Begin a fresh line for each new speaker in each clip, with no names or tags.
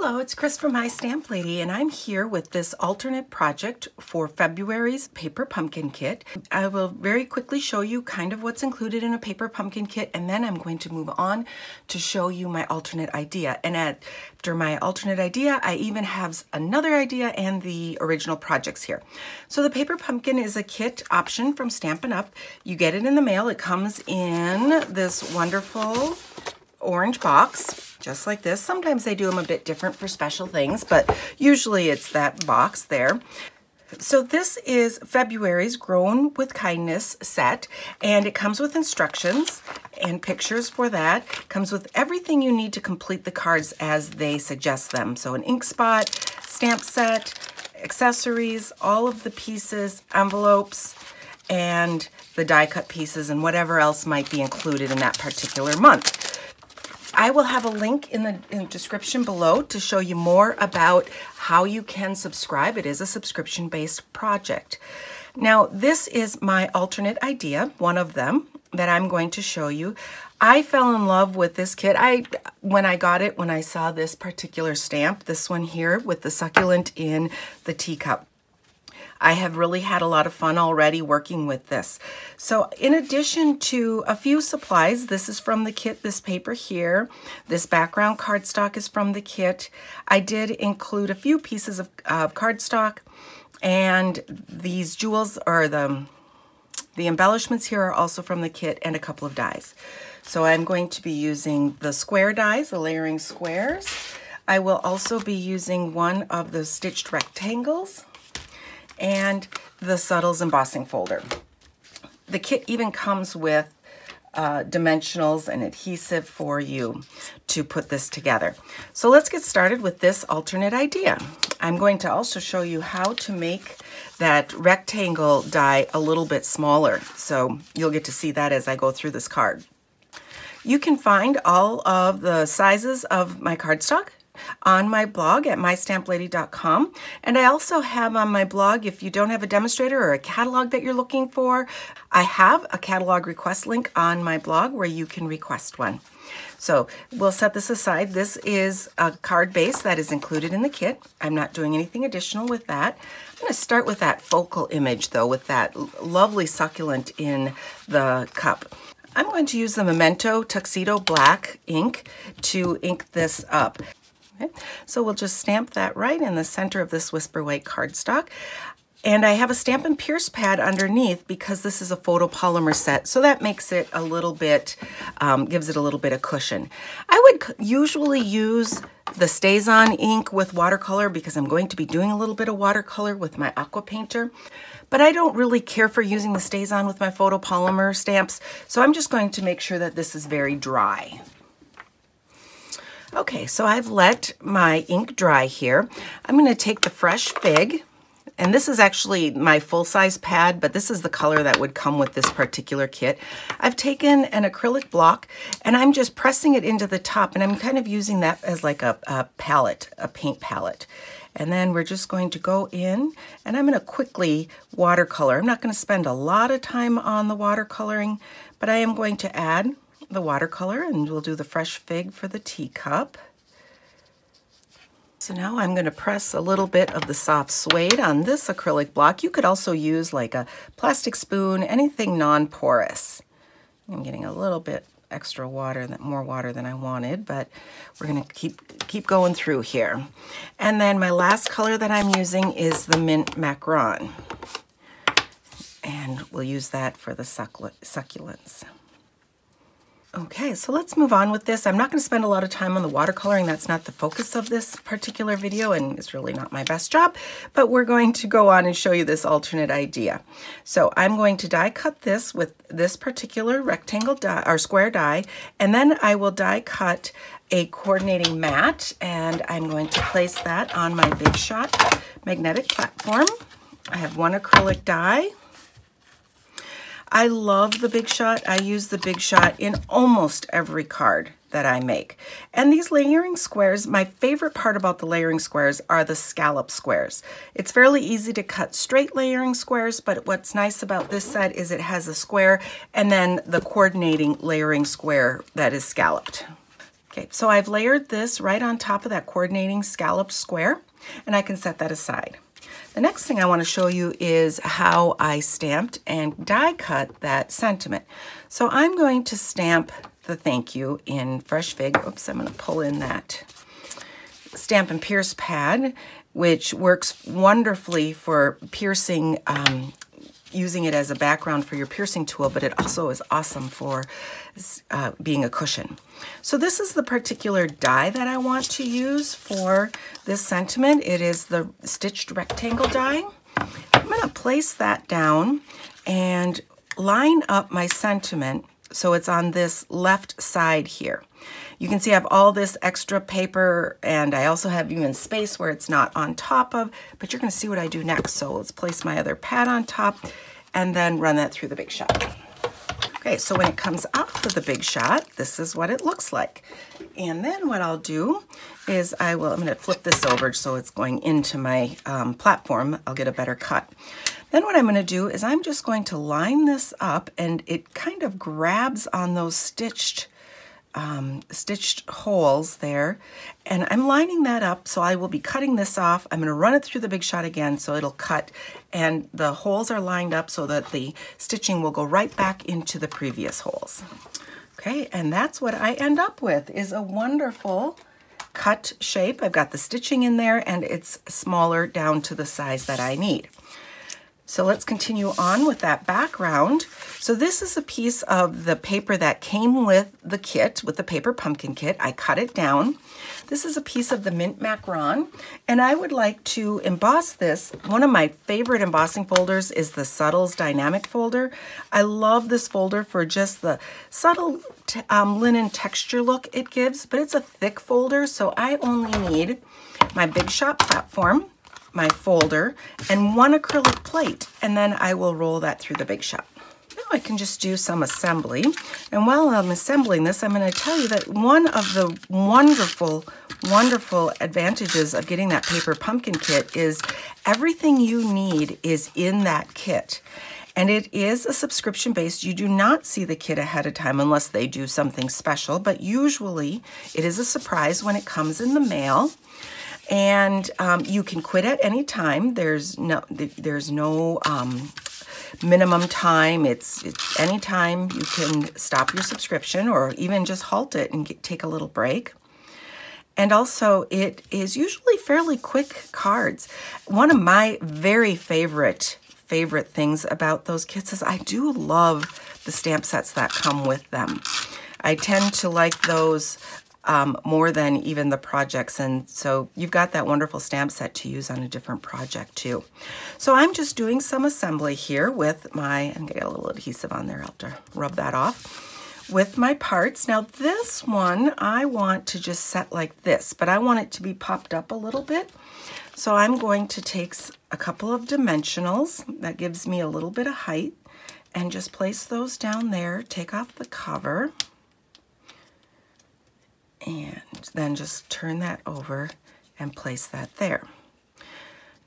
Hello, it's Chris from My Stamp Lady, and I'm here with this alternate project for February's paper pumpkin kit. I will very quickly show you kind of what's included in a paper pumpkin kit, and then I'm going to move on to show you my alternate idea. And after my alternate idea, I even have another idea and the original projects here. So the paper pumpkin is a kit option from Stampin' Up. You get it in the mail. It comes in this wonderful orange box, just like this. Sometimes they do them a bit different for special things, but usually it's that box there. So this is February's Grown with Kindness set, and it comes with instructions and pictures for that. Comes with everything you need to complete the cards as they suggest them. So an ink spot, stamp set, accessories, all of the pieces, envelopes, and the die cut pieces, and whatever else might be included in that particular month. I will have a link in the description below to show you more about how you can subscribe. It is a subscription-based project. Now, this is my alternate idea, one of them, that I'm going to show you. I fell in love with this kit. When I got it, when I saw this particular stamp, this one here with the succulent in the teacup. I have really had a lot of fun already working with this. So in addition to a few supplies, this is from the kit, this paper here. This background cardstock is from the kit. I did include a few pieces of cardstock, and these jewels, or the embellishments here, are also from the kit, and a couple of dies. So I'm going to be using the square dies, the layering squares. I will also be using one of the stitched rectangles and the Subtles embossing folder. The kit even comes with dimensionals and adhesive for you to put this together. So let's get started with this alternate idea. I'm going to also show you how to make that rectangle die a little bit smaller. So you'll get to see that as I go through this card. You can find all of the sizes of my cardstock on my blog at mystamplady.com. And I also have on my blog, if you don't have a demonstrator or a catalog that you're looking for, I have a catalog request link on my blog where you can request one. So we'll set this aside. This is a card base that is included in the kit. I'm not doing anything additional with that. I'm going to start with that focal image though, with that lovely succulent in the cup. I'm going to use the Memento Tuxedo Black ink to ink this up. Okay. So we'll just stamp that right in the center of this Whisper White cardstock. And I have a Stampin' Pierce pad underneath because this is a photopolymer set, so that makes it a little bit, gives it a little bit of cushion. I would usually use the StazOn ink with watercolor because I'm going to be doing a little bit of watercolor with my aqua painter, but I don't really care for using the StazOn with my photopolymer stamps, so I'm just going to make sure that this is very dry. Okay, so I've let my ink dry here. I'm going to take the Fresh Fig, and this is actually my full-size pad, but this is the color that would come with this particular kit. I've taken an acrylic block, and I'm just pressing it into the top, and I'm kind of using that as like a palette, a paint palette. And then we're just going to go in, and I'm going to quickly watercolor. I'm not going to spend a lot of time on the watercoloring, but I am going to add the watercolor, and we'll do the Fresh Fig for the teacup. So now I'm going to press a little bit of the soft suede on this acrylic block. You could also use like a plastic spoon, anything non-porous. I'm getting a little bit extra water, more water than I wanted, but we're going to keep going through here. And then my last color that I'm using is the Mint Macaron, and we'll use that for the succulents. Okay, so let's move on with this. I'm not going to spend a lot of time on the watercoloring. That's not the focus of this particular video, and it's really not my best job, but we're going to go on and show you this alternate idea. So I'm going to die cut this with this particular rectangle die, or square die, and then I will die cut a coordinating mat, and I'm going to place that on my Big Shot magnetic platform. I have one acrylic die. I love the Big Shot. I use the Big Shot in almost every card that I make. And these layering squares, my favorite part about the layering squares are the scallop squares. It's fairly easy to cut straight layering squares, but what's nice about this set is it has a square and then the coordinating layering square that is scalloped. Okay, so I've layered this right on top of that coordinating scalloped square, and I can set that aside. The next thing I want to show you is how I stamped and die cut that sentiment. So I'm going to stamp the thank you in Fresh Fig. Oops, I'm going to pull in that Stamp and Pierce pad, which works wonderfully for piercing, using it as a background for your piercing tool, but it also is awesome for being a cushion. So this is the particular die that I want to use for this sentiment. It is the Stitched Rectangle die. I'm going to place that down and line up my sentiment so it's on this left side here. You can see I have all this extra paper, and I also have even space where it's not on top of, but you're going to see what I do next. So let's place my other pad on top and then run that through the Big Shot. Okay, so when it comes off of the Big Shot, this is what it looks like. And then what I'll do is I'm going to flip this over so it's going into my platform. I'll get a better cut. Then what I'm going to do is I'm just going to line this up, and it kind of grabs on those stitched holes there, and I'm lining that up, so I will be cutting this off. I'm going to run it through the Big Shot again so it'll cut, and the holes are lined up so that the stitching will go right back into the previous holes. Okay, and that's what I end up with, is a wonderful cut shape. I've got the stitching in there, and it's smaller down to the size that I need. So let's continue on with that background. So this is a piece of the paper that came with the kit, with the paper pumpkin kit. I cut it down. This is a piece of the mint macaron, and I would like to emboss this. One of my favorite embossing folders is the Subtles Dynamic folder. I love this folder for just the subtle linen texture look it gives, but it's a thick folder, so I only need my Big Shot platform, my folder, and one acrylic plate, and then I will roll that through the Big Shot. Now I can just do some assembly, and while I'm assembling this, I'm going to tell you that one of the wonderful advantages of getting that paper pumpkin kit is everything you need is in that kit. And it is a subscription based. You do not see the kit ahead of time unless they do something special, but usually it is a surprise when it comes in the mail. And you can quit at any time. There's no minimum time. It's any time you can stop your subscription or even just halt it and take a little break. And also, it is usually fairly quick cards. One of my very favorite things about those kits is I do love the stamp sets that come with them. I tend to like those more than even the projects, and so you've got that wonderful stamp set to use on a different project too. So I'm just doing some assembly here with my, I'm gonna get a little adhesive on there, I'll have to rub that off, with my parts. Now this one I want to just set like this, but I want it to be popped up a little bit. So I'm going to take a couple of dimensionals, that gives me a little bit of height, and just place those down there, take off the cover, and then just turn that over and place that there.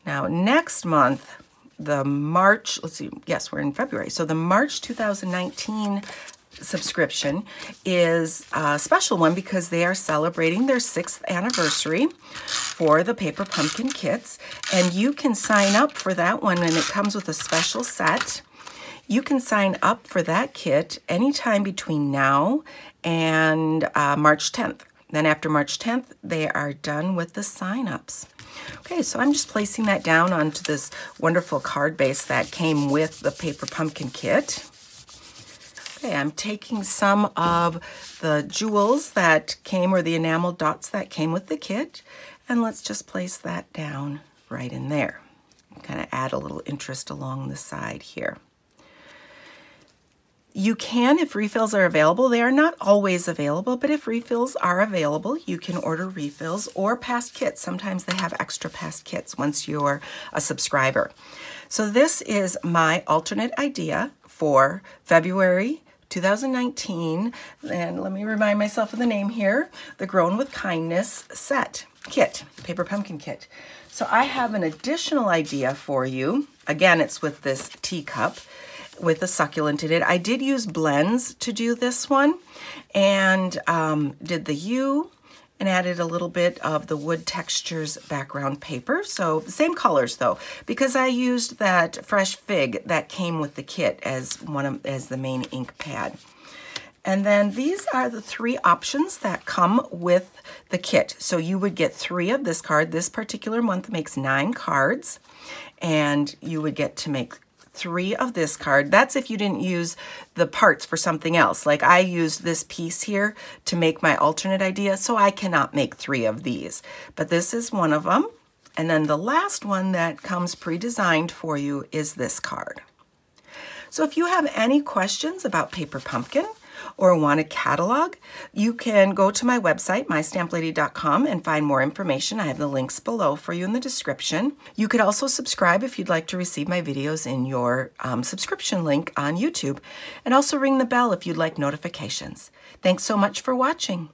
Now next month, the March, let's see, yes, we're in February. So the March 2019 subscription is a special one because they are celebrating their 6th anniversary for the paper pumpkin kits. And you can sign up for that one, and it comes with a special set. You can sign up for that kit anytime between now and March 10th. Then after March 10th, they are done with the sign-ups. Okay, so I'm just placing that down onto this wonderful card base that came with the paper pumpkin kit. Okay, I'm taking some of the jewels that came, or the enamel dots that came with the kit, and let's just place that down right in there. Kind of add a little interest along the side here. You can, if refills are available. They are not always available, but if refills are available, you can order refills or past kits. Sometimes they have extra past kits once you're a subscriber. So this is my alternate idea for February 2019, and let me remind myself of the name here, the Grown with Kindness set kit, paper pumpkin kit. So I have an additional idea for you. Again, it's with this teacup. with a succulent in it. I did use blends to do this one, and did the U and added a little bit of the Wood Textures background paper. So the same colors though, because I used that Fresh Fig that came with the kit as the main ink pad. And then these are the 3 options that come with the kit. So you would get 3 of this card. This particular month makes 9 cards, and you would get to make 3 of this card. That's if you didn't use the parts for something else. Like I used this piece here to make my alternate idea, so I cannot make 3 of these. But this is one of them. And then the last one that comes pre-designed for you is this card. So if you have any questions about Paper Pumpkin or want a catalog, you can go to my website, mystamplady.com, and find more information. I have the links below for you in the description. You could also subscribe if you'd like to receive my videos in your subscription link on YouTube, and also ring the bell if you'd like notifications. Thanks so much for watching.